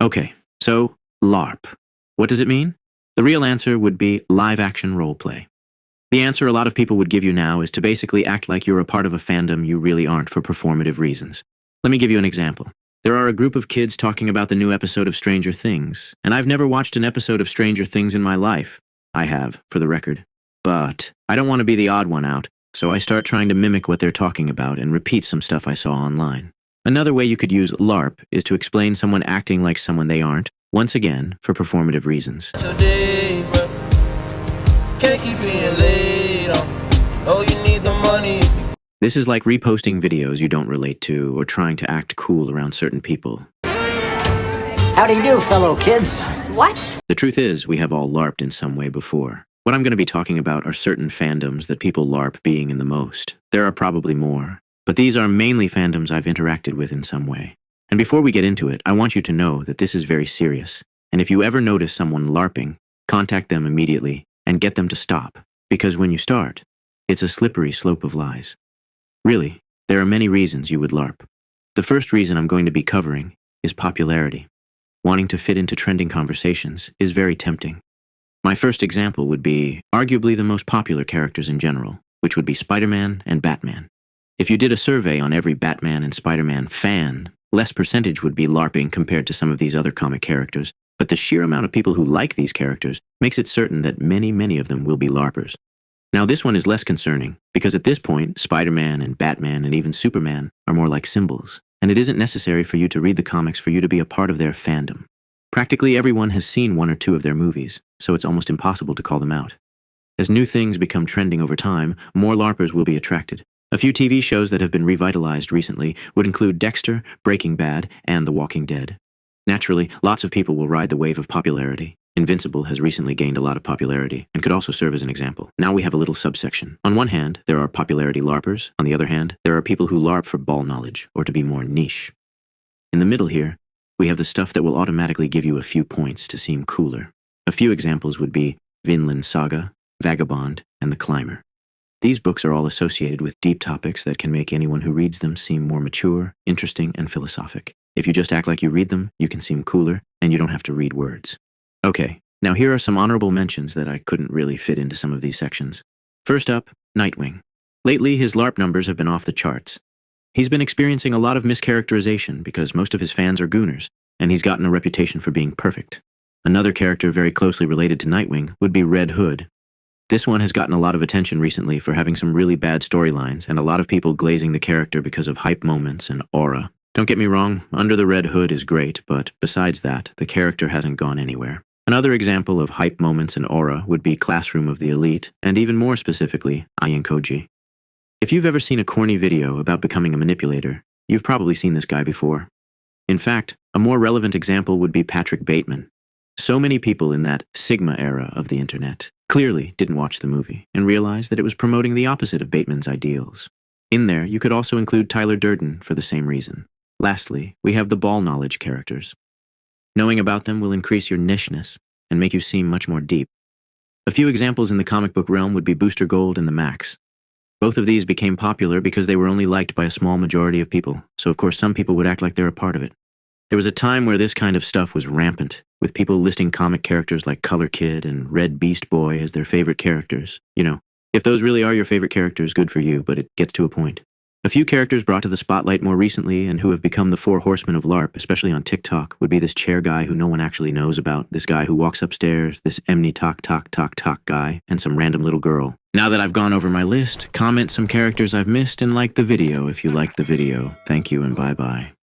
Okay, so LARP. What does it mean? The real answer would be live-action roleplay. The answer a lot of people would give you now is to basically act like you're a part of a fandom you really aren't for performative reasons. Let me give you an example. There are a group of kids talking about the new episode of Stranger Things, and I've never watched an episode of Stranger Things in my life. I have, for the record. But I don't want to be the odd one out, so I start trying to mimic what they're talking about and repeat some stuff I saw online. Another way you could use LARP is to explain someone acting like someone they aren't, once again, for performative reasons. Today, bro. Can't keep being laid on. Oh, you need the money. This is like reposting videos you don't relate to or trying to act cool around certain people. How do you do, fellow kids? What? The truth is, we have all LARPed in some way before. What I'm going to be talking about are certain fandoms that people LARP being in the most. There are probably more, but these are mainly fandoms I've interacted with in some way. And before we get into it, I want you to know that this is very serious. And if you ever notice someone LARPing, contact them immediately and get them to stop. Because when you start, it's a slippery slope of lies. Really, there are many reasons you would LARP. The first reason I'm going to be covering is popularity. Wanting to fit into trending conversations is very tempting. My first example would be arguably the most popular characters in general, which would be Spider-Man and Batman. If you did a survey on every Batman and Spider-Man fan, less percentage would be LARPing compared to some of these other comic characters, but the sheer amount of people who like these characters makes it certain that many of them will be LARPers. Now this one is less concerning, because at this point, Spider-Man and Batman and even Superman are more like symbols, and it isn't necessary for you to read the comics for you to be a part of their fandom. Practically everyone has seen one or two of their movies, so it's almost impossible to call them out. As new things become trending over time, more LARPers will be attracted. A few TV shows that have been revitalized recently would include Dexter, Breaking Bad, and The Walking Dead. Naturally, lots of people will ride the wave of popularity. Invincible has recently gained a lot of popularity and could also serve as an example. Now we have a little subsection. On one hand, there are popularity LARPers. On the other hand, there are people who LARP for ball knowledge, or to be more niche. In the middle here, we have the stuff that will automatically give you a few points to seem cooler. A few examples would be Vinland Saga, Vagabond, and The Climber. These books are all associated with deep topics that can make anyone who reads them seem more mature, interesting, and philosophic. If you just act like you read them, you can seem cooler, and you don't have to read words. Okay, now here are some honorable mentions that I couldn't really fit into some of these sections. First up, Nightwing. Lately, his LARP numbers have been off the charts. He's been experiencing a lot of mischaracterization because most of his fans are gooners, and he's gotten a reputation for being perfect. Another character very closely related to Nightwing would be Red Hood. This one has gotten a lot of attention recently for having some really bad storylines and a lot of people glazing the character because of hype moments and aura. Don't get me wrong, Under the Red Hood is great, but besides that, the character hasn't gone anywhere. Another example of hype moments and aura would be Classroom of the Elite, and even more specifically, Ayankoji. If you've ever seen a corny video about becoming a manipulator, you've probably seen this guy before. In fact, a more relevant example would be Patrick Bateman. So many people in that Sigma era of the internet clearly didn't watch the movie and realized that it was promoting the opposite of Bateman's ideals. In there, you could also include Tyler Durden for the same reason. Lastly, we have the ball knowledge characters. Knowing about them will increase your nicheness and make you seem much more deep. A few examples in the comic book realm would be Booster Gold and the Max. Both of these became popular because they were only liked by a small majority of people, so of course some people would act like they're a part of it. There was a time where this kind of stuff was rampant, with people listing comic characters like Color Kid and Red Beast Boy as their favorite characters. You know, if those really are your favorite characters, good for you, but it gets to a point. A few characters brought to the spotlight more recently and who have become the four horsemen of LARP, especially on TikTok, would be this chair guy who no one actually knows about, this guy who walks upstairs, this Emny talk guy, and some random little girl. Now that I've gone over my list, comment some characters I've missed and like the video if you liked the video. Thank you and bye-bye.